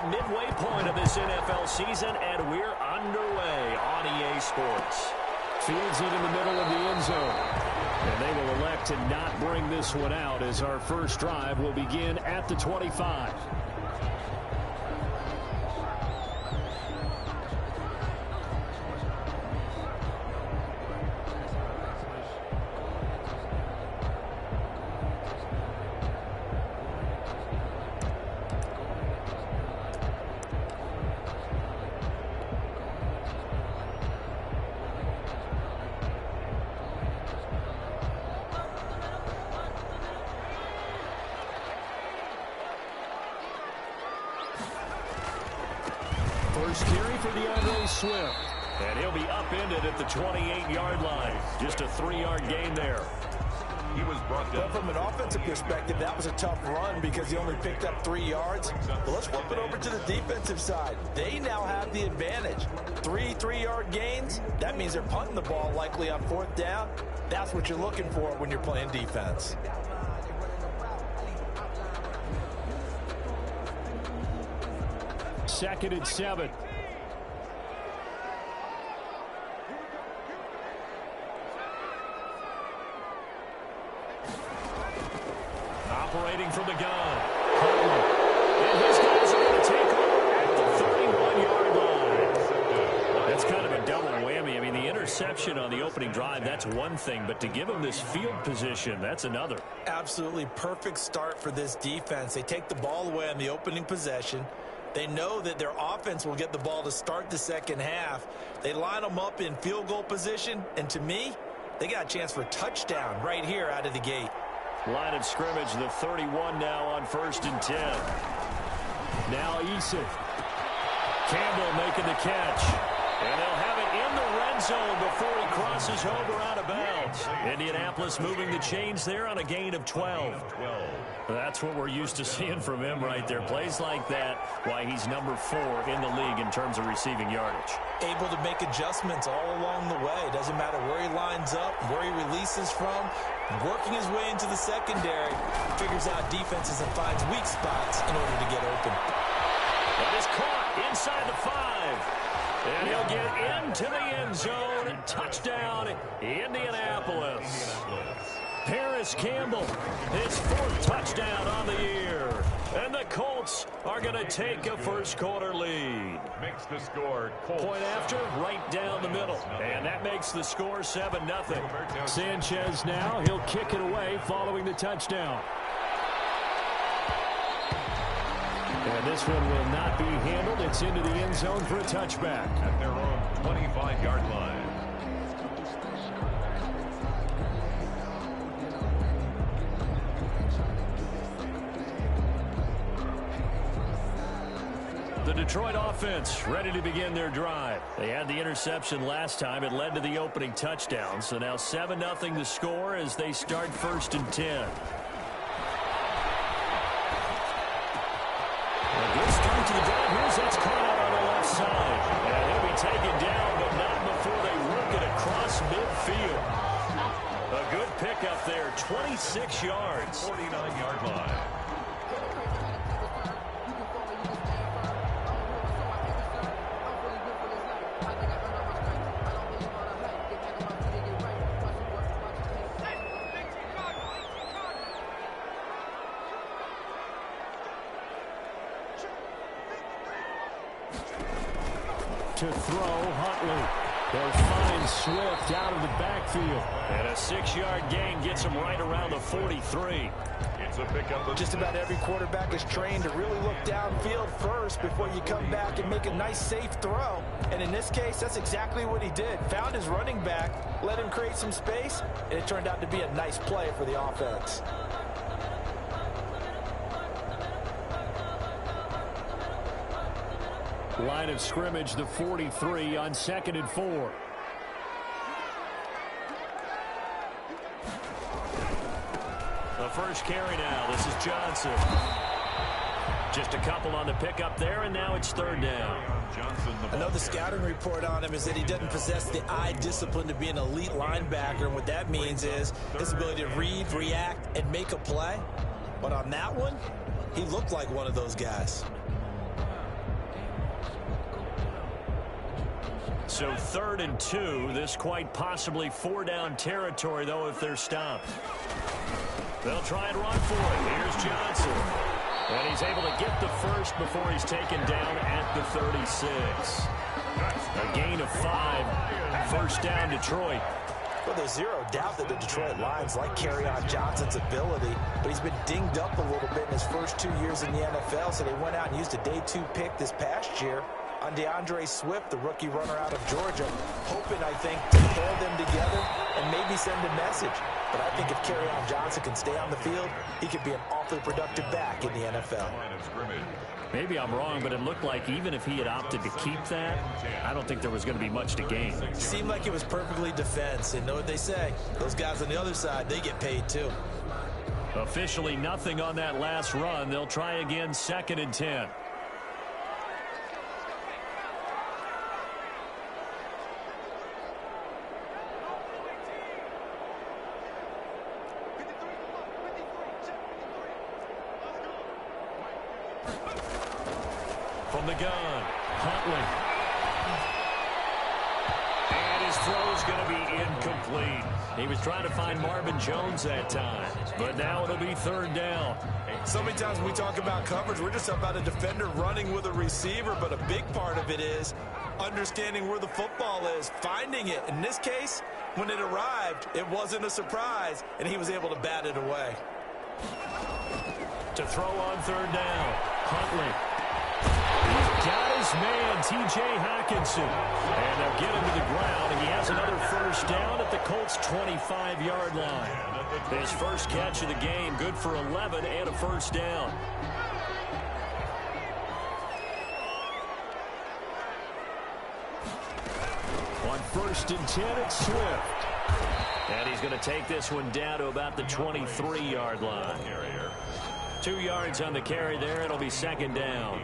midway point of this NFL season, and we're underway on EA Sports. Fields it in the middle of the end zone. And they will elect to not bring this one out as our first drive will begin at the 25. First carry for DeAndre Swift. And he'll be upended at the 28-yard line. Just a 3-yard gain there. He was brought down. But from an offensive perspective, that was a tough run because he only picked up 3 yards. But let's flip it over to the defensive side. They now have the advantage. 3-3-yard gains, that means they're punting the ball likely on 4th down. That's what you're looking for when you're playing defense. Second and 7. Operating from the gun. And his guys are going to take over at the 31-yard line. That's kind of a double whammy. I mean, the interception on the opening drive, that's one thing. But to give him this field position, that's another. Absolutely perfect start for this defense. They take the ball away on the opening possession. They know that their offense will get the ball to start the second half. They line them up in field goal position, and to me, they got a chance for a touchdown right here out of the gate. Line of scrimmage, the 31 now on 1st and 10. Now Eason. Campbell making the catch. And they'll have it in the red zone before he crosses over out of bounds. Indianapolis moving the chains there on a gain of 12. That's what we're used to seeing from him right there. Plays like that, why he's number 4 in the league in terms of receiving yardage. Able to make adjustments all along the way. Doesn't matter where he lines up, where he releases from. Working his way into the secondary, figures out defenses and finds weak spots in order to get open. That is caught inside the 5. And he'll get into the end zone. Touchdown, Indianapolis. Paris Campbell, his 4th touchdown on the year. And the Colts are going to take a first-quarter lead. Makes the score Colts. Point after, right down the middle. And that makes the score 7-0. Sanchez now, he'll kick it away following the touchdown. And this one will not be handled. It's into the end zone for a touchback. At their own 25-yard line. The Detroit offense ready to begin their drive. They had the interception last time. It led to the opening touchdown. So now 7-0 the score as they start 1st and 10. A good start to the drive. Here's that's caught out on the left side. And he'll be taken down, but not before they work it across midfield. A good pickup there, 26 yards. 49-yard line. To throw, Huntley. They'll find Swift out of the backfield. And a 6-yard gain gets him right around the 43. It's a pickup. Just about every quarterback is trained to really look downfield first before you come back and make a nice, safe throw. And in this case, that's exactly what he did. Found his running back, let him create some space, and it turned out to be a nice play for the offense. Line of scrimmage, the 43 on 2nd and 4. The first carry now. This is Johnson. Just a couple on the pickup there, and now it's 3rd down. I know the scouting report on him is that he doesn't possess the eye discipline to be an elite linebacker. And what that means is his ability to read, react, and make a play. But on that one, he looked like one of those guys. So 3rd and 2. This quite possibly 4-down territory, though, if they're stopped. They'll try and run for it. Here's Johnson. And he's able to get the first before he's taken down at the 36. A gain of 5. 1st down, Detroit. Well, there's zero doubt that the Detroit Lions like Kerryon Johnson's ability, but he's been dinged up a little bit in his first 2 years in the NFL, so they went out and used a day 2 pick this past year on DeAndre Swift, the rookie runner out of Georgia, hoping, I think, to pair them together and maybe send a message. But I think if Kerryon Johnson can stay on the field, he could be an awfully productive back in the NFL. Maybe I'm wrong, but it looked like even if he had opted to keep that, I don't think there was going to be much to gain. Seemed like it was perfectly defense. And know what they say? Those guys on the other side, they get paid too. Officially nothing on that last run. They'll try again, 2nd and 10. From the gun, Huntley. And his throw's going to be incomplete. He was trying to find Marvin Jones that time, but now it'll be 3rd down. So many times when we talk about coverage, we're just about a defender running with a receiver, but a big part of it is understanding where the football is, finding it. In this case, when it arrived, it wasn't a surprise, and he was able to bat it away. To throw on 3rd down, Huntley. He's got his man, T.J. Hockenson. And they'll get him to the ground, and he has another 1st down at the Colts' 25-yard line. His first catch of the game, good for 11 and a 1st down. On 1st and 10, it's Swift. And he's going to take this one down to about the 23-yard line. 2 yards on the carry there. It'll be 2nd down.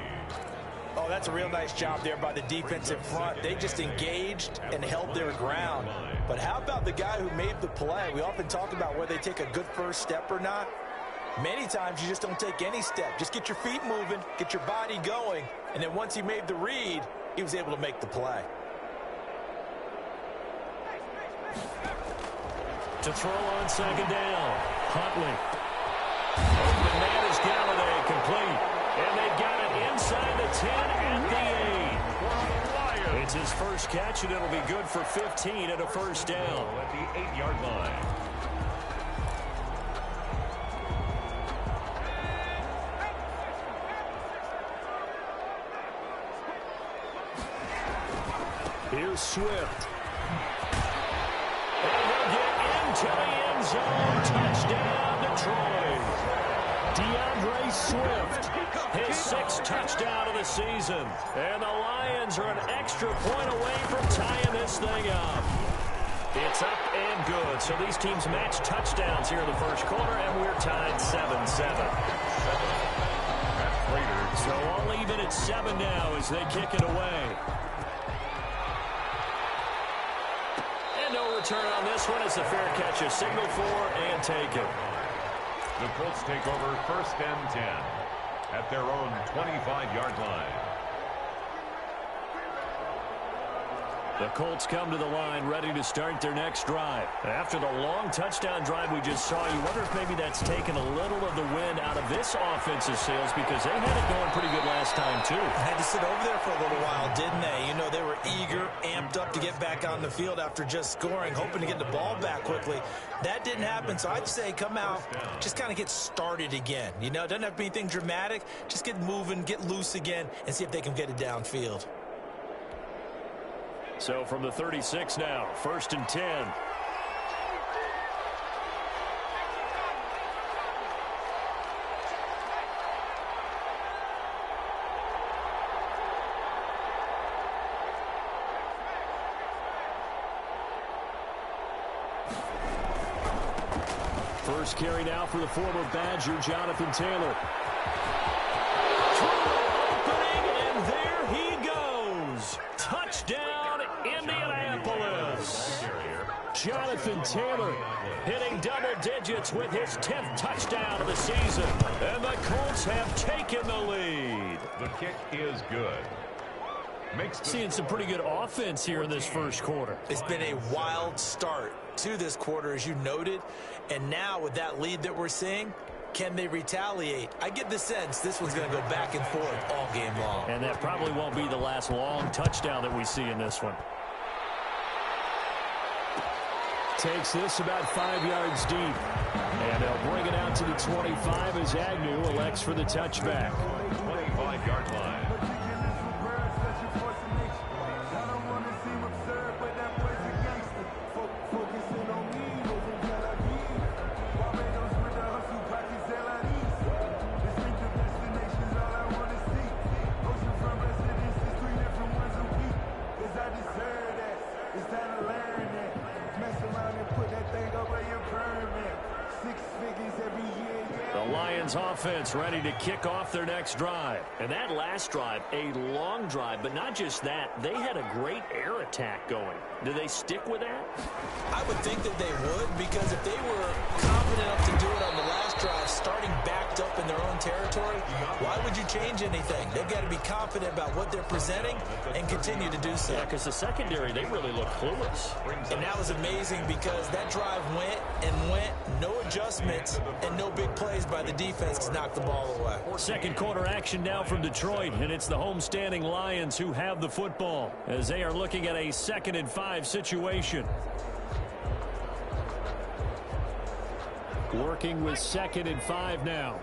Oh, that's a real nice job there by the defensive front. They just engaged and held their ground. But how about the guy who made the play? We often talk about whether they take a good first step or not. Many times you just don't take any step. Just get your feet moving, get your body going, and then once he made the read, he was able to make the play. To throw on 2nd down, Huntley. The man is Galladay, complete. And they got it inside the 10 at the 8. It's his first catch, and it'll be good for 15 and a 1st down. At the 8-yard line. Here's Swift. And he'll get into the end zone. Touchdown, Detroit. DeAndre Swift, his 6th touchdown of the season. And the Lions are an extra point away from tying this thing up. It's up and good. So these teams match touchdowns here in the first quarter, and we're tied 7-7. So all even at 7 now as they kick it away. And no return on this one. It's a fair catch, a signal for and take it. The Colts take over 1st and 10 at their own 25-yard line. The Colts come to the line ready to start their next drive. After the long touchdown drive we just saw, you wonder if maybe that's taken a little of the wind out of this offensive sails because they had it going pretty good last time too. Had to sit over there for a little while, didn't they? You know, they were eager, amped up to get back on the field after just scoring, hoping to get the ball back quickly. That didn't happen, so I'd say come out, just kind of get started again. You know, it doesn't have to be anything dramatic. Just get moving, get loose again, and see if they can get it downfield. So from the 36 now, 1st and 10. First carry now for the former Badger, Jonathan Taylor. Opening, and there he goes. Touchdown, Indianapolis. Jonathan Taylor hitting double digits with his 10th touchdown of the season. And the Colts have taken the lead. The kick is good. Seeing some pretty good offense here in this first quarter. It's been a wild start to this quarter, as you noted. And now with that lead that we're seeing, can they retaliate? I get the sense this one's going to go back and forth all game long. And that probably won't be the last long touchdown that we see in this one. Takes this about 5 yards deep. And they'll bring it out to the 25 as Agnew elects for the touchback. 25-yard line. The Lions offense ready to kick off their next drive. And that last drive, a long drive, but not just that, they had a great air attack going. Do they stick with that? I would think that they would, because if they were confident enough to do it on the last drive, starting backed up in their own territory, why would you change anything? They've got to be confident about what they're presenting and continue to do so. Yeah, because the secondary, they really look clueless. And that was amazing because that drive went and went, no adjustments and no big plays by the defense to knock the ball away. Second quarter action now from Detroit, and it's the homestanding Lions who have the football as they are looking at a 2nd and 5 situation. Working with 2nd and 5 now.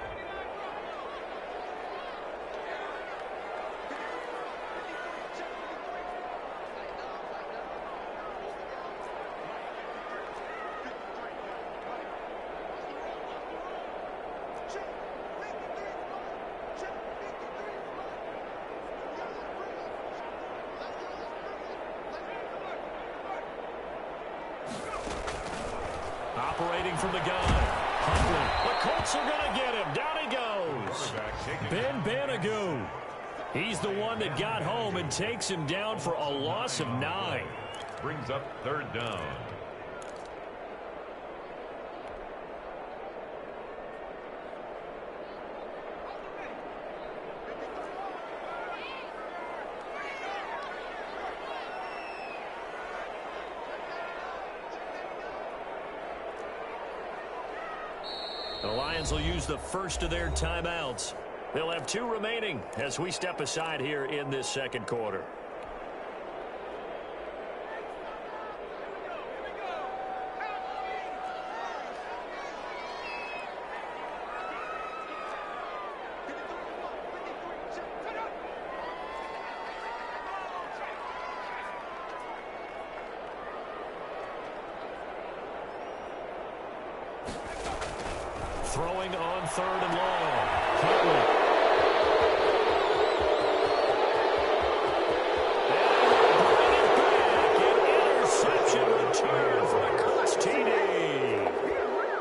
Operating from the gun. Huntley. The Colts are going to get him. Down he goes. Ben Banagoo. He's the one that got home and takes him down for a loss of 9. Brings up 3rd down. The Lions will use the first of their timeouts. They'll have 2 remaining as we step aside here in this second quarter. Throwing on 3rd and long. Huntley. And bring it back. An interception return for the Colts TD.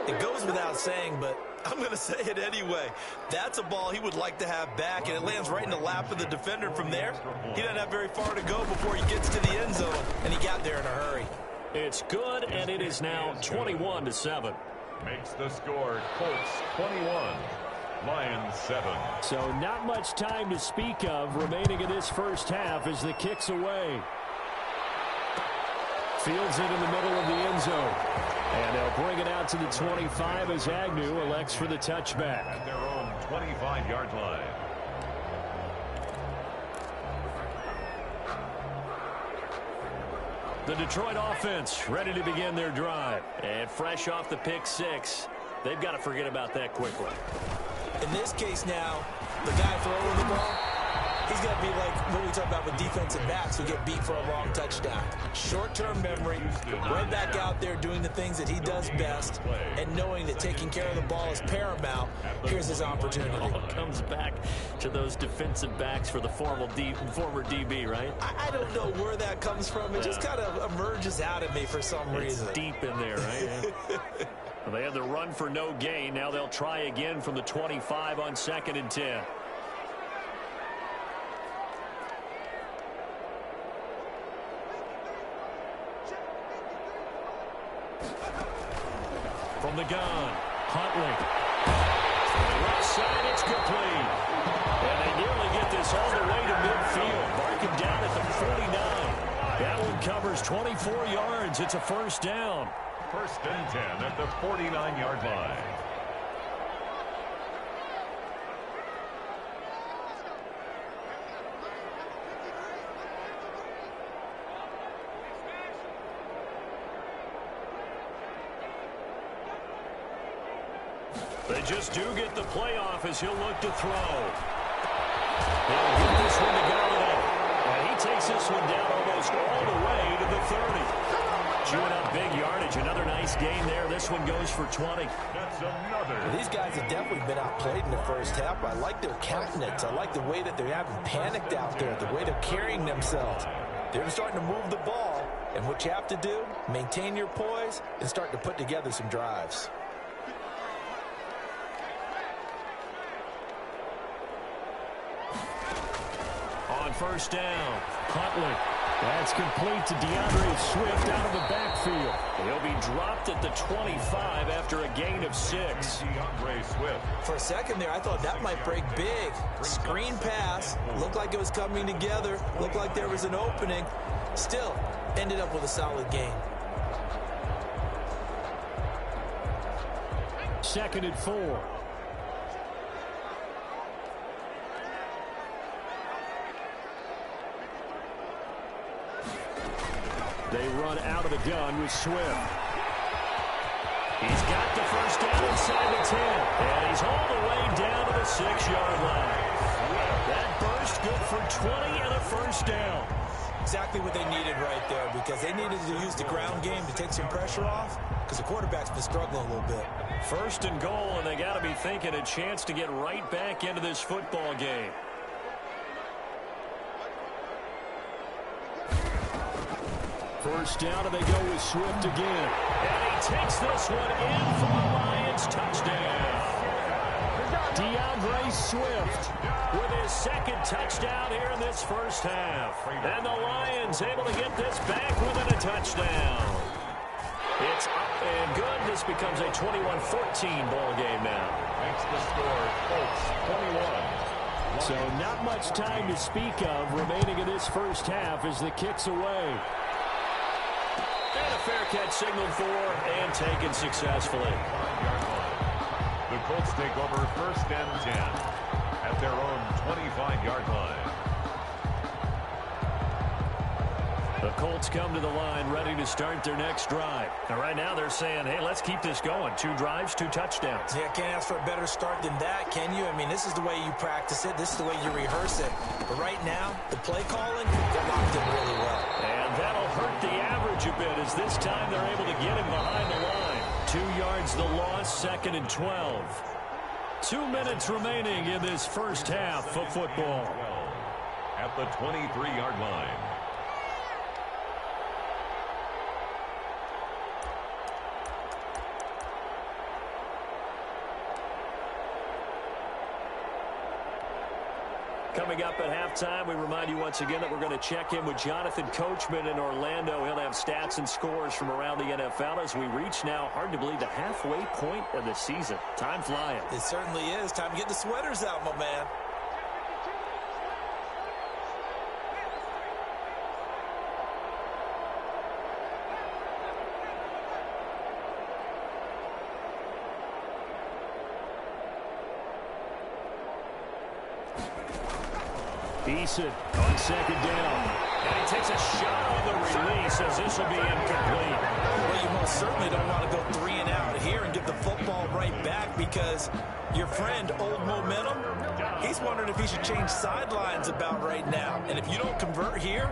It goes without saying, but I'm going to say it anyway. That's a ball he would like to have back, and it lands right in the lap of the defender from there. He doesn't have very far to go before he gets to the end zone, and he got there in a hurry. It's good, and it is now 21-7. Makes the score Colts 21, Lions 7. So not much time to speak of remaining in this first half as the kick's away. Fields it in the middle of the end zone. And they'll bring it out to the 25 as Agnew elects for the touchback. At their own 25-yard line. The Detroit offense ready to begin their drive. And fresh off the pick 6, they've got to forget about that quickly. In this case now, the guy throwing the ball, he's got to be like what we talk about with defensive backs who get beat for a long touchdown. Short-term memory, right back out there doing the things that he does best, and knowing that taking care of the ball is paramount. Here's his opportunity. Comes back to those defensive backs for the former DB, right? I don't know where that comes from. It just kind of emerges out of me for some reason. It's deep in there, right? Well, they had the run for no gain. Now they'll try again from the 25 on 2nd and 10. From the gun, Huntley. Left side, it's complete. And they nearly get this all the way to midfield. Mark him down at the goes 24 yards. It's a first down. First and 10 at the 49-yard line. They just do get the playoff as he'll look to throw. He'll get this one to Galladay. And he takes this one down almost all the way to the 30. Chewing up big yardage. Another nice gain there. This one goes for 20. That's another. These guys have definitely been outplayed in the first half. I like their countenance. I like the way that they haven't panicked out there, the way they're carrying themselves. They're starting to move the ball. And what you have to do, maintain your poise and start to put together some drives. On first down, Huntley. That's complete to DeAndre Swift out of the backfield. He'll be dropped at the 25 after a gain of 6. DeAndre Swift. For a second there, I thought that might break big. Screen pass. Looked like it was coming together. Looked like there was an opening. Still, ended up with a solid gain. 2nd and 4. They run out of the gun with Swift. He's got the first down inside the 10. And he's all the way down to the 6-yard line. That burst good for 20 and a first down. Exactly what they needed right there, because they needed to use the ground game to take some pressure off, because the quarterback's been struggling a little bit. First and goal, and they got to be thinking a chance to get right back into this football game. First down, and they go with Swift again. And he takes this one in for the Lions. Touchdown. DeAndre Swift with his 2nd touchdown here in this first half. And the Lions able to get this back within a touchdown. It's up and good. This becomes a 21-14 ball game now. Makes the score Colts 21. So not much time to speak of remaining in this first half as the kick's away. And a fair catch signaled for and taken successfully. The Colts take over first and 10 at their own 25-yard line. The Colts come to the line ready to start their next drive. And right now they're saying, hey, let's keep this going. 2 drives, 2 touchdowns. Yeah, can't ask for a better start than that, can you? I mean, this is the way you practice it. This is the way you rehearse it. But right now, the play calling, they're locked in really well. And that'll hurt the average a bit as this time they're able to get him behind the line. 2 yards the loss, 2nd and 12. 2 minutes remaining in this first half of football. At the 23-yard line. Coming up at halftime, we remind you once again that we're going to check in with Jonathan Coachman in Orlando. He'll have stats and scores from around the NFL as we reach now, hard to believe, the halfway point of the season. Time flying. It certainly is. Time to get the sweaters out, my man. Eason on 2nd down. And he takes a shot on the release as this will be incomplete. Well, you most certainly don't want to go 3 and out here and give the football right back, because your friend, Old Momentum, he's wondering if he should change sidelines about right now. And if you don't convert here,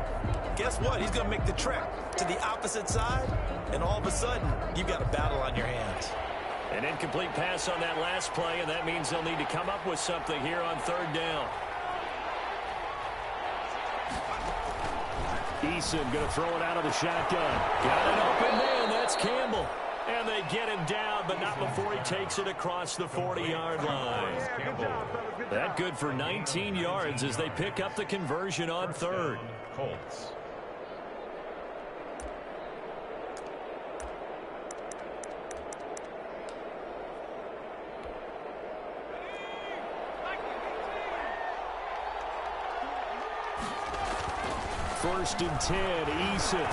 guess what? He's going to make the trek to the opposite side, and all of a sudden, you've got a battle on your hands. An incomplete pass on that last play, and that means they'll need to come up with something here on 3rd down. Eason going to throw it out of the shotgun. Got an open man. That's Campbell. And they get him down, but not before he takes it across the 40-yard line. That good for 19 yards as they pick up the conversion on 3rd. Colts. First and 10, Eason.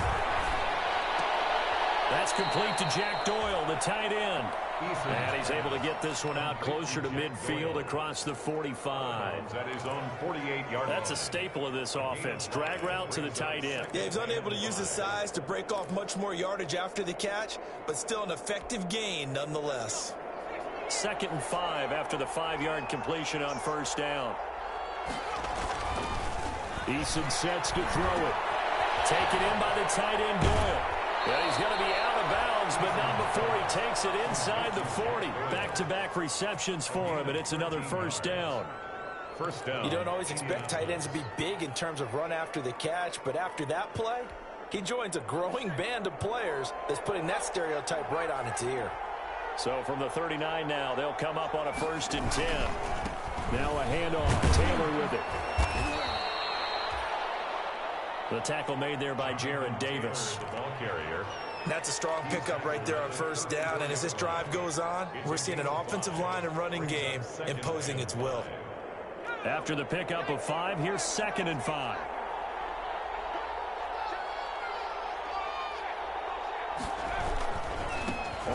That's complete to Jack Doyle, the tight end. And he's able to get this one out closer to midfield across the 45. At his own 48-yard That's a staple of this offense. Drag route to the tight end. Yeah, he's unable to use his size to break off much more yardage after the catch, but still an effective gain nonetheless. 2nd and 5 after the 5-yard completion on first down. Eason sets to throw it. Taken in by the tight end, Doyle. Yeah, he's going to be out of bounds, but not before he takes it inside the 40. Back-to-back receptions for him, and it's another first down. First down. You don't always expect tight ends to be big in terms of run after the catch, but after that play, he joins a growing band of players that's putting that stereotype right on its ear. So from the 39 now, they'll come up on a 1st and 10. Now a handoff. Taylor with it. The tackle made there by Jared Davis. The ball carrier. That's a strong pickup right there on first down, and as this drive goes on, we're seeing an offensive line and running game imposing its will. After the pickup of 5, here's 2nd and 5.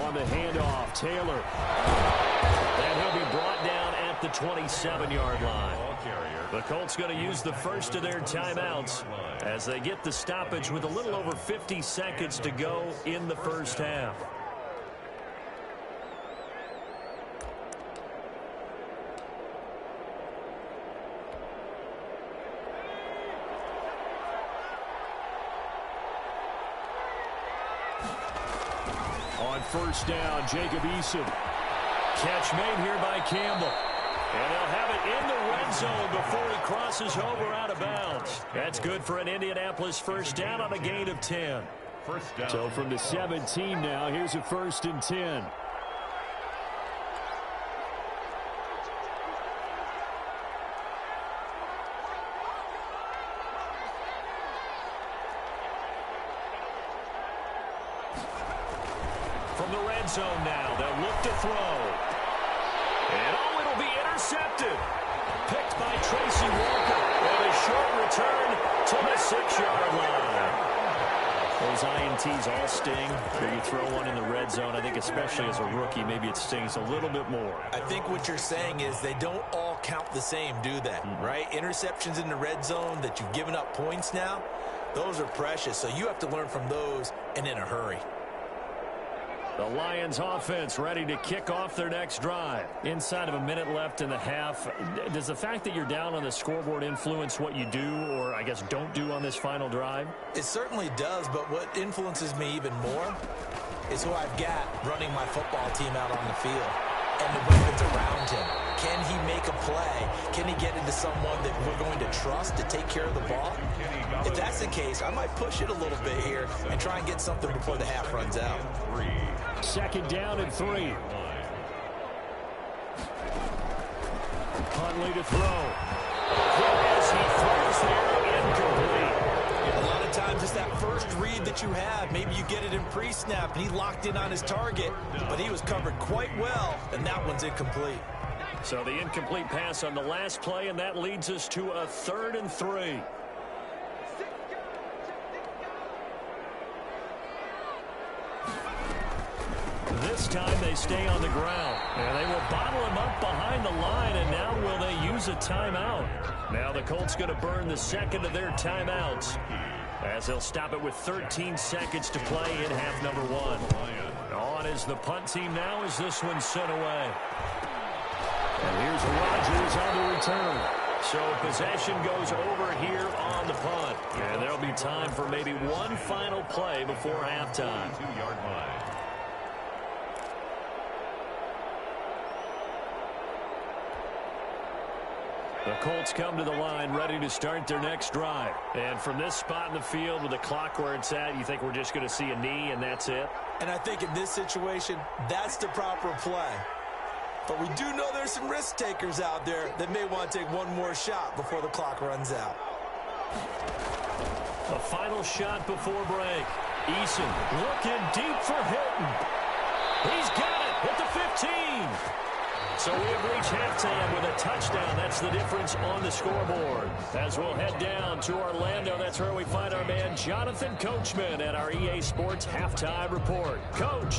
On the handoff, Taylor. And he'll be brought down at the 27-yard line. The Colts going to use the first of their timeouts as they get the stoppage with a little over 50 seconds to go in the first half. On first down, Jacob Eason. Catch made here by Campbell. And they'll have it in the red zone before he crosses over out of bounds. That's good for an Indianapolis first down on a gain of 10. First down. So from the 17 now, here's a 1st and 10. From the red zone now, they'll look to throw. And oh, it'll be intercepted. Picked by Tracy Walker. And a short return to the 6-yard line. Those INTs all sting. When you throw one in the red zone, I think especially as a rookie, maybe it stings a little bit more. I think what you're saying is they don't all count the same, do they? Right? Interceptions in the red zone that you've given up points now, those are precious. So you have to learn from those and in a hurry. The Lions offense ready to kick off their next drive. Inside of a minute left in the half, does the fact that you're down on the scoreboard influence what you do or, I guess, don't do on this final drive? It certainly does, but what influences me even more is who I've got running my football team out on the field and the weapons around him. Can he make a play? Can he get into someone that we're going to trust to take care of the ball? If that's the case, I might push it a little bit here and try and get something before the half runs out. 2nd down and 3. Huntley to throw. As he throws there, incomplete. A lot of times it's that first read that you have. Maybe you get it in pre-snap, and he locked in on his target, but he was covered quite well, and that one's incomplete. So the incomplete pass on the last play, and that leads us to a 3rd and 3. This time they stay on the ground. And they will bottle him up behind the line, and now will they use a timeout? Now the Colts going to burn the 2nd of their timeouts as they'll stop it with 13 seconds to play in half number 1. On is the punt team now as this one's sent away. And here's Rodgers on the return. So possession goes over here on the punt. And there'll be time for maybe one final play before halftime. 2-yard line. The Colts come to the line ready to start their next drive. And from this spot in the field with the clock where it's at, you think we're just going to see a knee and that's it? And I think in this situation, that's the proper play. But we do know there's some risk takers out there that may want to take one more shot before the clock runs out. A final shot before break. Eason looking deep for Hilton. He's got it at the 15. So we have reached halftime with a touchdown. That's the difference on the scoreboard. As we'll head down to Orlando, that's where we find our man Jonathan Coachman at our EA Sports Halftime Report. Coach.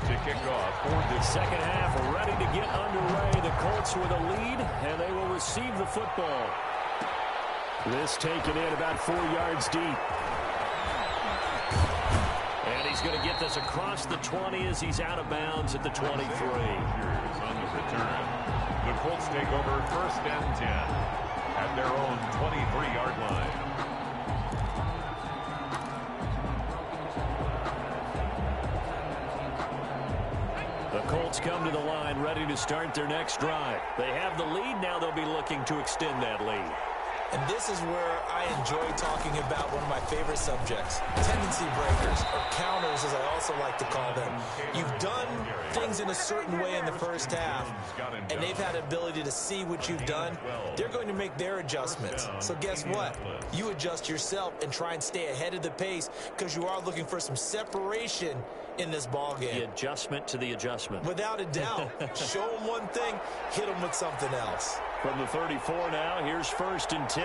To kick off for the second half, ready to get underway. The Colts with a lead, and they will receive the football. This taken in about 4 yards deep. And he's going to get this across the 20 as he's out of bounds at the 23. On the return, the Colts take over 1st and 10 at their own 23-yard line. Colts come to the line ready to start their next drive. They have the lead. Now they'll be looking to extend that lead. And this is where I enjoy talking about one of my favorite subjects, tendency breakers, or counters as I also like to call them. You've done things in a certain way in the first half, and they've had the ability to see what you've done. They're going to make their adjustments. So guess what? You adjust yourself and try and stay ahead of the pace because you are looking for some separation in this ball game. The adjustment to the adjustment. Without a doubt. Show them one thing, hit them with something else. From the 34 now, here's 1st and 10.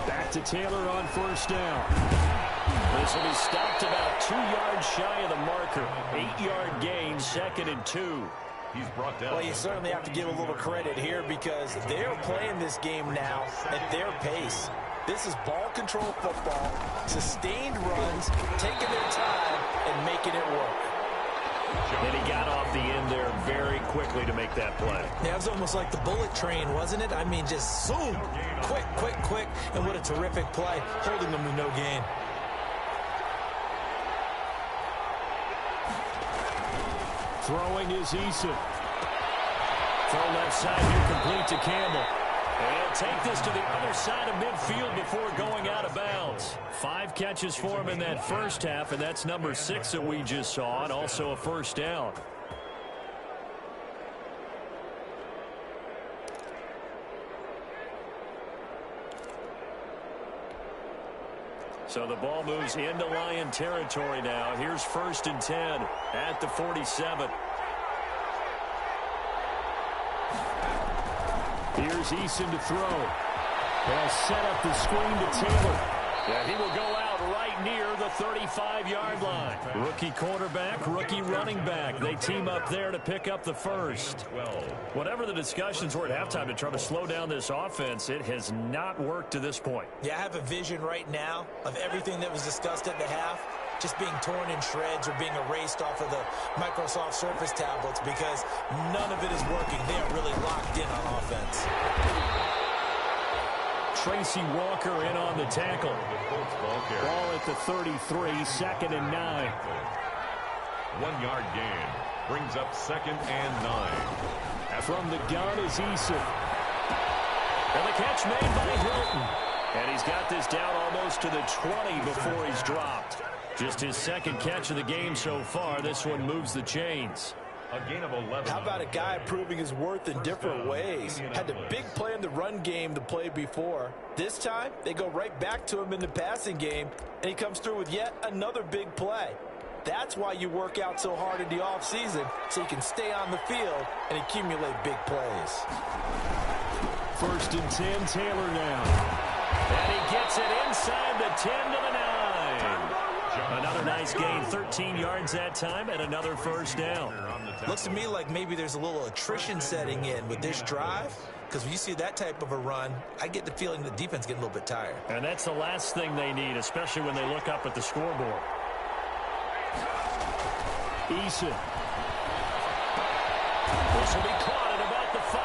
Back to Taylor on 1st down. This will be stopped about 2 yards shy of the marker. 8-yard gain, 2nd and 2. He's brought down. Well, you certainly have to give a little credit here because they're playing this game now at their pace. This is ball control football, sustained runs, taking their time, and making it work. And he got off the end there very quickly to make that play. Yeah, it was almost like the bullet train, wasn't it? I mean, just zoom, quick, quick, quick, and what a terrific play, holding them with no gain. Throwing is Eason. Throw left side here, complete to Campbell. And he'll take this to the other side of midfield before going out of bounds. 5 catches for him in that first half, and that's number 6 that we just saw, and also a 1st down. So the ball moves into Lion territory now. Here's 1st and 10 at the 47. Here's Eason to throw. They'll set up the screen to Taylor. Yeah, he will go out right near the 35-yard line. Rookie quarterback, rookie running back. They team up there to pick up the first. Whatever the discussions were at halftime to try to slow down this offense, it has not worked to this point. Yeah, I have a vision right now of everything that was discussed at the half just being torn in shreds or being erased off of the Microsoft Surface tablets because none of it is working. They are really locked in on offense. Tracy Walker in on the tackle. Ball at the 33, 2nd and 9. 1-yard gain brings up 2nd and 9. From the gun is Eason. And the catch made by Hilton. And he's got this down almost to the 20 before he's dropped. Just his 2nd catch of the game so far. This one moves the chains. A gain of 11. How about a guy proving his worth in different ways? Had the big play in the run game the play before. This time, they go right back to him in the passing game, and he comes through with yet another big play. That's why you work out so hard in the offseason, so you can stay on the field and accumulate big plays. 1st and 10, Taylor now. And he gets it inside the 10 to the 9. Another nice gain, 13 yards that time, and another 1st down. Looks to me like maybe there's a little attrition setting in with this drive, because when you see that type of a run, I get the feeling the defense getting a little bit tired. And that's the last thing they need, especially when they look up at the scoreboard. Eason. This will be caught at about the 5.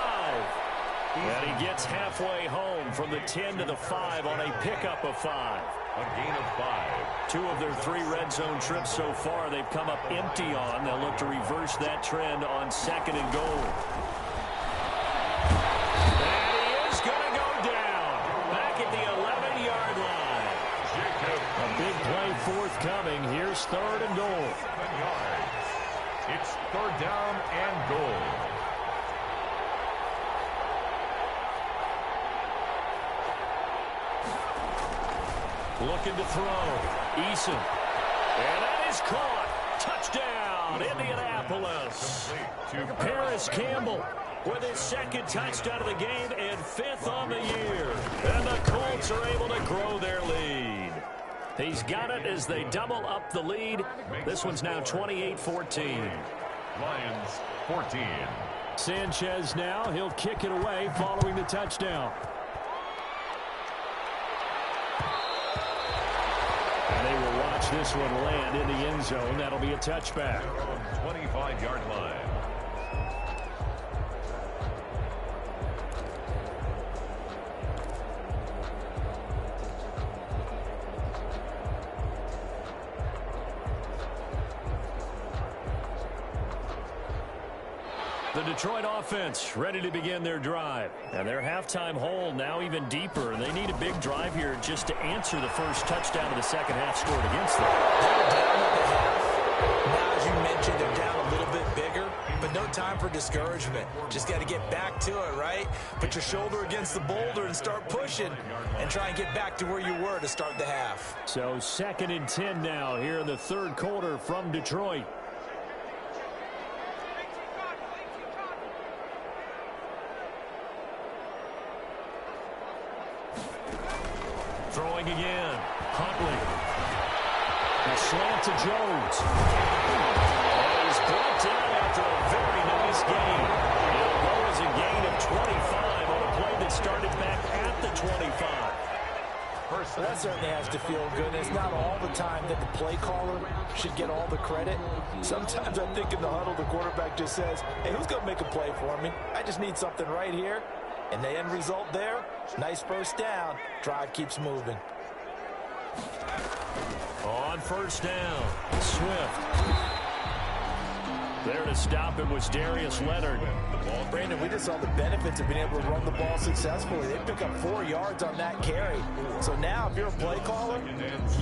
And he gets halfway home from the 10 to the 5 on a pickup of 5. A gain of 5. 2 of their 3 red zone trips so far they've come up empty on. They'll look to reverse that trend on 2nd and goal. And he is going to go down. Back at the 11-yard line. A big play forthcoming. Here's 3rd and goal. Looking to throw. Eason. And that is caught. Touchdown, Indianapolis. Paris Campbell with his second touchdown of the game and 5th on the year. And the Colts are able to grow their lead. He's got it as they double up the lead. This one's now 28-14. Lions 14. Sanchez now. He'll kick it away following the touchdown. And they will watch this one land in the end zone. That'll be a touchback. 25-yard line. The Detroit offense ready to begin their drive. And their halftime hole now even deeper. And they need a big drive here just to answer the first touchdown of the second half scored against them. They're down at the half. Now, as you mentioned, they're down a little bit bigger, but no time for discouragement. Just got to get back to it, right? Put your shoulder against the boulder and start pushing and try and get back to where you were to start the half. So 2nd and 10 now here in the third quarter from Detroit. Throwing again. Huntley. A slant to Jones. And he's brought down after a very nice gain. It'll go as a gain of 25 on a play that started back at the 25. Well, that certainly has to feel good. It's not all the time that the play caller should get all the credit. Sometimes I think in the huddle, the quarterback just says, hey, who's going to make a play for me? I just need something right here. And the end result there, nice first down. Drive keeps moving. On first down, Swift. There to stop him was Darius Leonard. Brandon, we just saw the benefits of being able to run the ball successfully. They pick up 4 yards on that carry. So now if you're a play caller,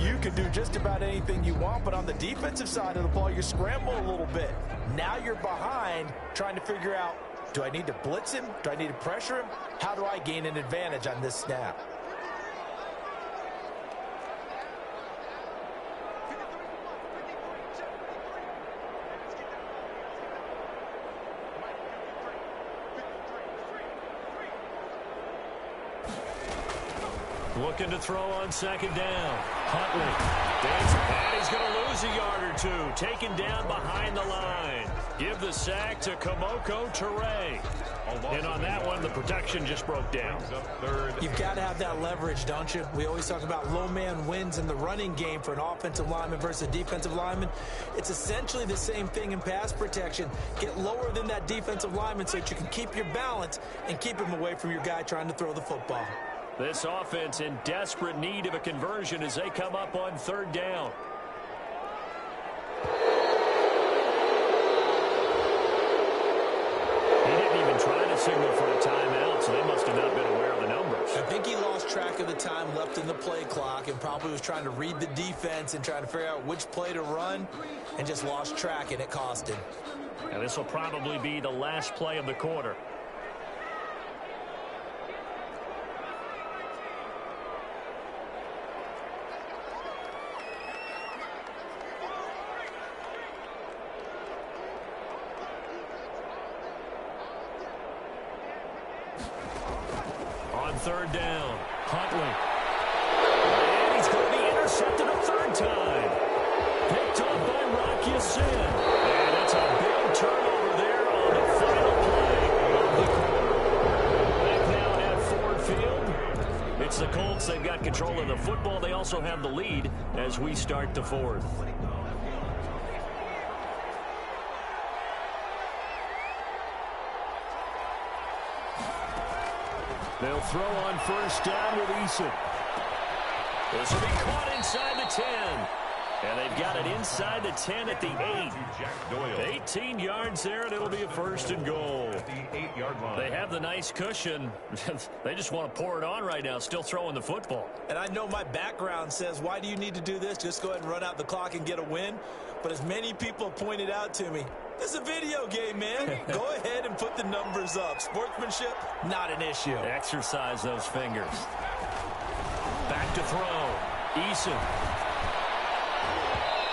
you can do just about anything you want. But on the defensive side of the ball, you scramble a little bit. Now you're behind trying to figure out, do I need to blitz him? Do I need to pressure him? How do I gain an advantage on this snap? Looking to throw on second down. Huntley. Dancing back. He's going to lose a yard or two. Taken down behind the line. Give the sack to Kamoko Toure. And on that one, the protection just broke down. You've got to have that leverage, don't you? We always talk about low man wins in the running game for an offensive lineman versus a defensive lineman. It's essentially the same thing in pass protection. Get lower than that defensive lineman so that you can keep your balance and keep him away from your guy trying to throw the football. This offense in desperate need of a conversion as they come up on third down. He didn't even try to signal for a timeout, so they must have not been aware of the numbers. I think he lost track of the time left in the play clock and probably was trying to read the defense and trying to figure out which play to run and just lost track, and it cost him. And this will probably be the last play of the quarter. Third down, Huntley. And he's going to be intercepted a third time. Picked up by Rocky Sin. And it's a big turnover there on the final play of the quarter. They've now had Ford Field. It's the Colts. They've got control of the football. They also have the lead as we start the fourth. They'll throw on first down with Eason. This will be caught inside the 10. And they've got it inside the 10 at the 8. 18 yards there, and it'll be a first and goal. They have the nice cushion. They just want to pour it on right now, still throwing the football. And I know my background says, why do you need to do this? Just go ahead and run out the clock and get a win. But as many people pointed out to me, this is a video game, man. Go ahead and put the numbers up. Sportsmanship, not an issue. Exercise those fingers. Back to throw. Eason.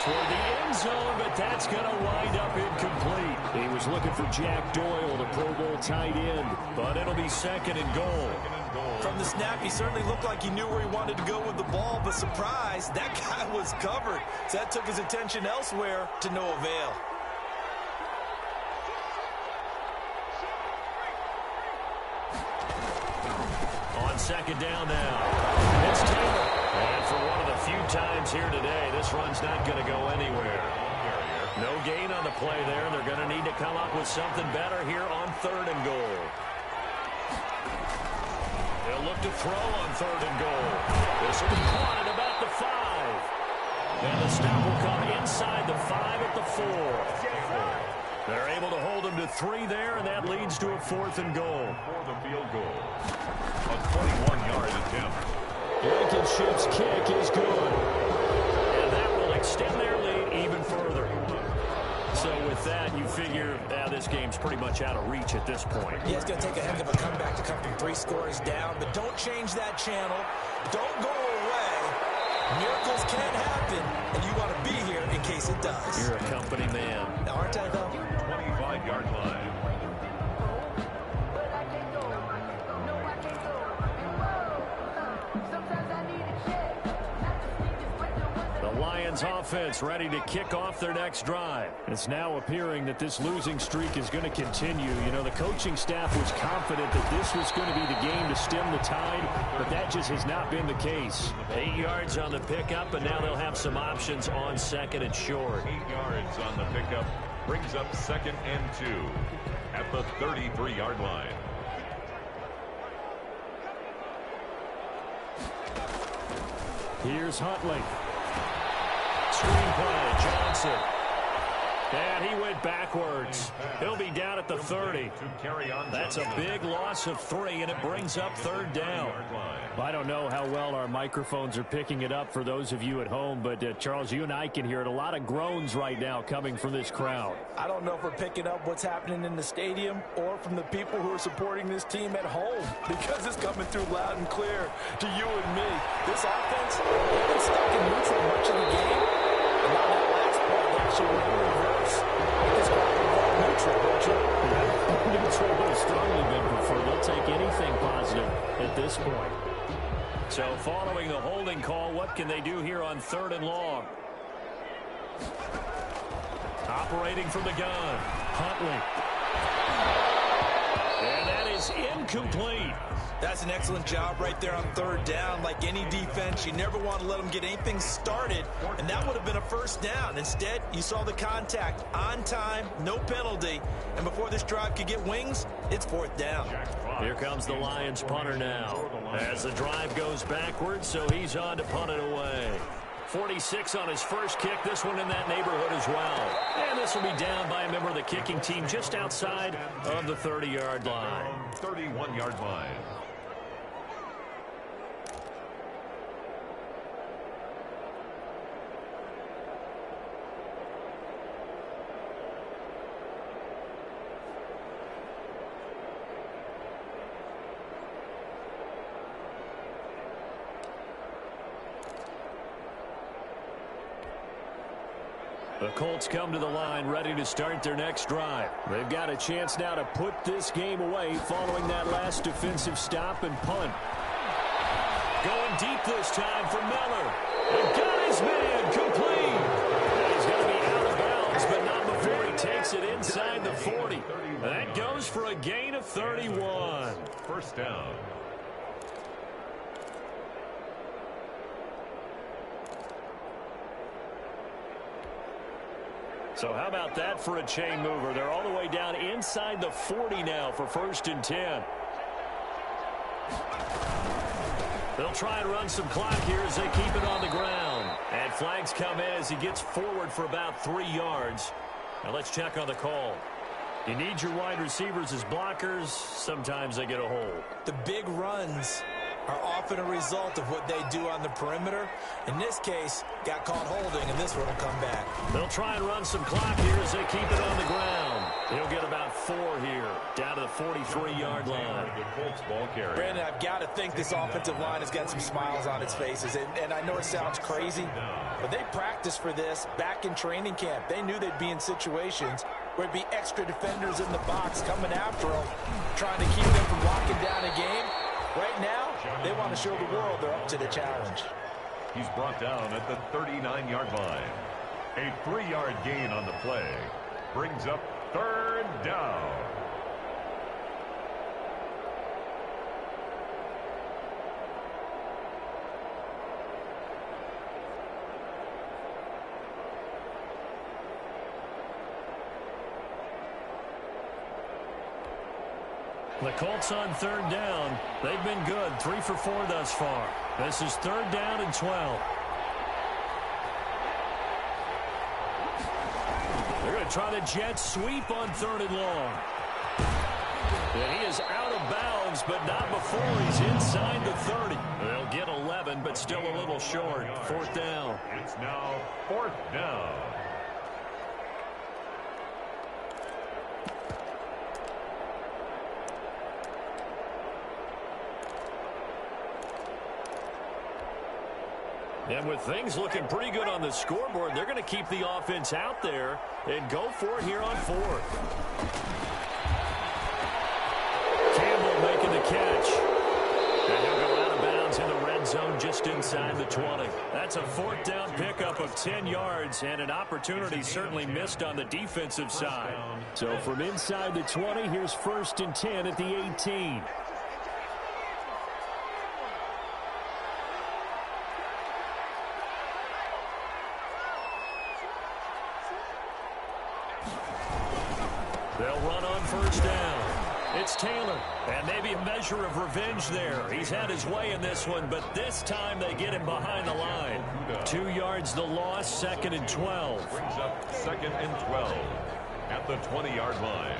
Toward the end zone, but that's going to wind up incomplete. He was looking for Jack Doyle, the Pro Bowl tight end, but it'll be second and goal. From the snap, he certainly looked like he knew where he wanted to go with the ball, but surprise, that guy was covered. So that took his attention elsewhere to no avail. On second down now. It's Taylor. And for one of the few times here today, this run's not going to go anywhere. No gain on the play there. They're going to need to come up with something better here on third and goal. They'll look to throw on third and goal. This will be caught at about the 5. And the stop will come inside the 5 at the 4. They're able to hold him to 3 there, and that leads to a 4th and goal. For the field goal. A 21-yard attempt. Blankenship's kick is good. And that will extend their lead even further. So with that, you figure this game's pretty much out of reach at this point. Yeah, it's going to take a heck of a comeback to come from 3 scores down, but don't change that channel. Don't go away. Miracles can happen, and you want to be here in case it does. You're a company man. Now, aren't I, though? 25-yard line. The Lions offense ready to kick off their next drive. It's now appearing that this losing streak is going to continue. You know, the coaching staff was confident that this was going to be the game to stem the tide, but that just has not been the case. 8 yards on the pickup, and now they'll have some options on second and short. 8 yards on the pickup brings up second and 2 at the 33-yard line. Here's Huntley. Screen play, Johnson. And he went backwards. He'll be down at the 30. That's a big loss of 3, and it brings up third down. I don't know how well our microphones are picking it up for those of you at home, but Charles, you and I can hear it. A lot of groans right now coming from this crowd. I don't know if we're picking up what's happening in the stadium or from the people who are supporting this team at home, because it's coming through loud and clear to you and me. This offense, they've been stuck in neutral much of the game. And on that last play, they actually went in reverse. This crowd involved neutral, don't you? Neutral would have strongly been preferred. They'll take anything positive at this point. So following the holding call, what can they do here on third and long? Operating from the gun, Huntley. And that is incomplete. That's an excellent job right there on third down. Like any defense, you never want to let them get anything started, and that would have been a first down. Instead, you saw the contact on time, no penalty, and before this drive could get wings, it's fourth down. Here comes the Lions punter now as the drive goes backwards, so he's on to punt it away. 46 on his first kick, this one in that neighborhood as well. And this will be down by a member of the kicking team just outside of the 30-yard line. 31-yard line. The Colts come to the line ready to start their next drive. They've got a chance now to put this game away following that last defensive stop and punt. Going deep this time for Miller. And got his man complete. And he's going to be out of bounds, but not before he takes it inside the 40. That goes for a gain of 31. First down. So how about that for a chain mover? They're all the way down inside the 40 now for first and 10. They'll try and run some clock here as they keep it on the ground. And flags come in as he gets forward for about 3 yards. Now let's check on the call. You need your wide receivers as blockers. Sometimes they get a hold. The big runs are often a result of what they do on the perimeter. In this case, got caught holding, and this one will come back. They'll try and run some clock here as they keep it on the ground. He'll get about 4 here, down to the 43-yard line. Brandon, I've got to think this offensive line has got some smiles on its faces. And I know it sounds crazy, but they practiced for this back in training camp. They knew they'd be in situations where there'd be extra defenders in the box coming after them, trying to keep them from locking down a game. Right now, they want to show the world they're up to the challenge. He's brought down at the 39-yard line. A 3-yard gain on the play brings up 3rd down. The Colts on 3rd down. They've been good, 3 for 4 thus far. This is 3rd down and 12. They're going to try the jet sweep on 3rd and long. And he is out of bounds, but not before he's inside the 30. They'll get 11, but still a little short. 4th down. It's now 4th down. And with things looking pretty good on the scoreboard, they're going to keep the offense out there and go for it here on 4th. Campbell making the catch. And he'll go out of bounds in the red zone just inside the 20. That's a 4th down pickup of 10 yards and an opportunity certainly missed on the defensive side. So from inside the 20, here's 1st and 10 at the 18. They'll run on 1st down. It's Taylor, and maybe a measure of revenge there. He's had his way in this one, but this time they get him behind the line. 2 yards the loss, 2nd and 12. Brings up 2nd and 12 at the 20-yard line.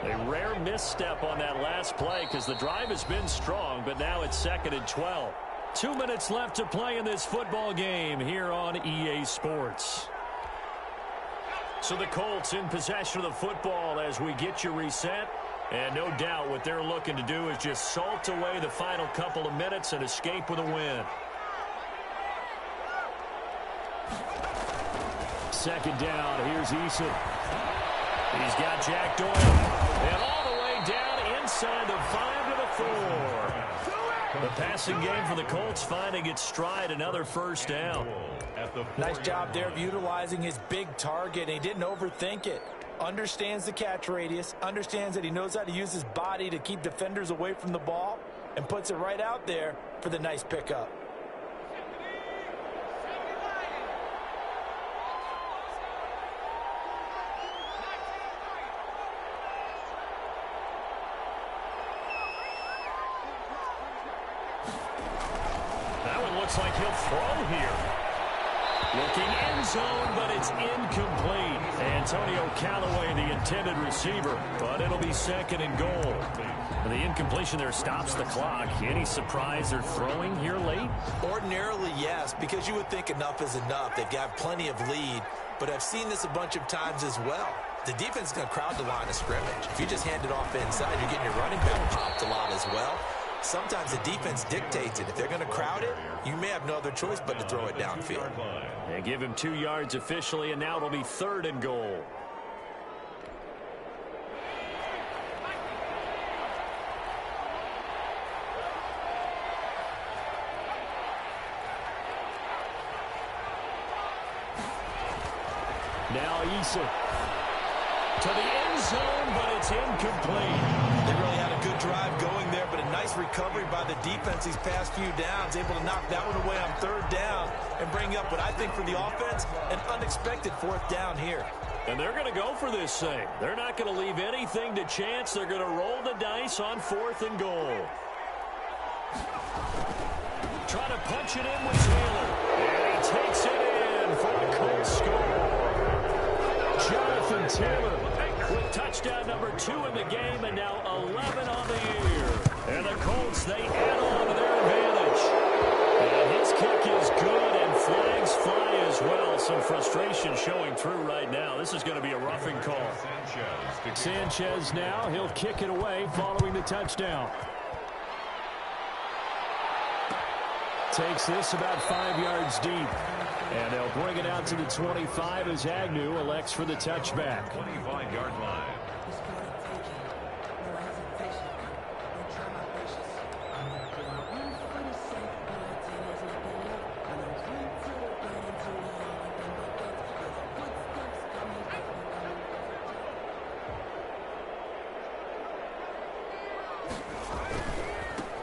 A rare misstep on that last play because the drive has been strong, but now it's 2nd and 12. 2 minutes left to play in this football game here on EA Sports. So the Colts in possession of the football as we get you reset. And no doubt what they're looking to do is just salt away the final couple of minutes and escape with a win. 2nd down. Here's Eason. He's got Jack Doyle. And all the way down inside the 5 to the 4. The passing game for the Colts finding its stride, another 1st down. Nice job there of utilizing his big target. He didn't overthink it. Understands the catch radius, understands that he knows how to use his body to keep defenders away from the ball, and puts it right out there for the nice pickup. Looks like he'll throw here. Looking end zone, but it's incomplete. Antonio Callaway, the intended receiver, but it'll be 2nd and goal. And the incompletion there stops the clock. Any surprise they're throwing here late? Ordinarily, yes, because you would think enough is enough. They've got plenty of lead, but I've seen this a bunch of times as well. The defense is going to crowd the line of scrimmage. If you just hand it off inside, you're getting your running back popped a lot as well. Sometimes the defense dictates it. If they're going to crowd it, you may have no other choice but to throw it downfield. They give him 2 yards officially, and now it'll be 3rd and goal. Now Eason to the end zone, but it's incomplete. They really had a good drive going there, but a nice recovery by the defense these past few downs, able to knock that one away on 3rd down and bring up what I think for the offense, an unexpected 4th down here. And they're going to go for this thing. They're not going to leave anything to chance. They're going to roll the dice on 4th and goal. Trying to punch it in with Taylor. And he takes it in for a Colts score. Jonathan Taylor with touchdown number 2 in the game, and now 11 on the year. And the Colts, they add on to their advantage. And his kick is good, and flags fly as well. Some frustration showing through right now. This is going to be a roughing call. Sanchez now. He'll kick it away following the touchdown. Takes this about 5 yards deep. And they'll bring it out to the 25 as Agnew elects for the touchback. 25-yard line.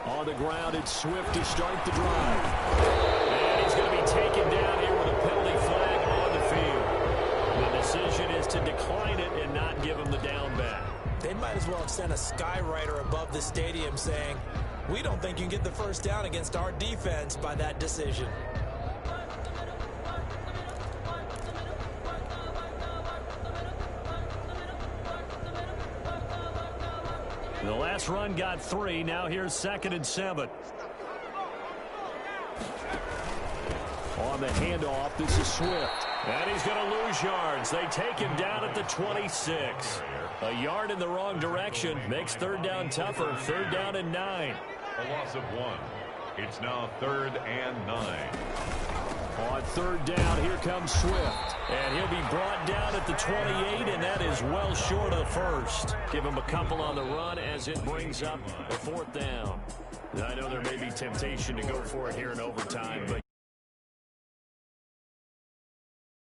On the ground, it's Swift to start the drive. And he's going to be taken down here with a penalty flag on the field. The decision is to decline it and not give him the down back. They might as well extend a skywriter above the stadium saying, we don't think you can get the first down against our defense by that decision. The last run got 3. Now here's 2nd and 7. On the handoff, this is Swift. And he's going to lose yards. They take him down at the 26. A yard in the wrong direction makes 3rd down tougher. 3rd down and 9. A loss of 1. It's now 3rd and 9. On 3rd down, here comes Swift. And he'll be brought down at the 28, and that is well short of the 1st. Give him a couple on the run as it brings up a 4th down. I know there may be temptation to go for it here in overtime, but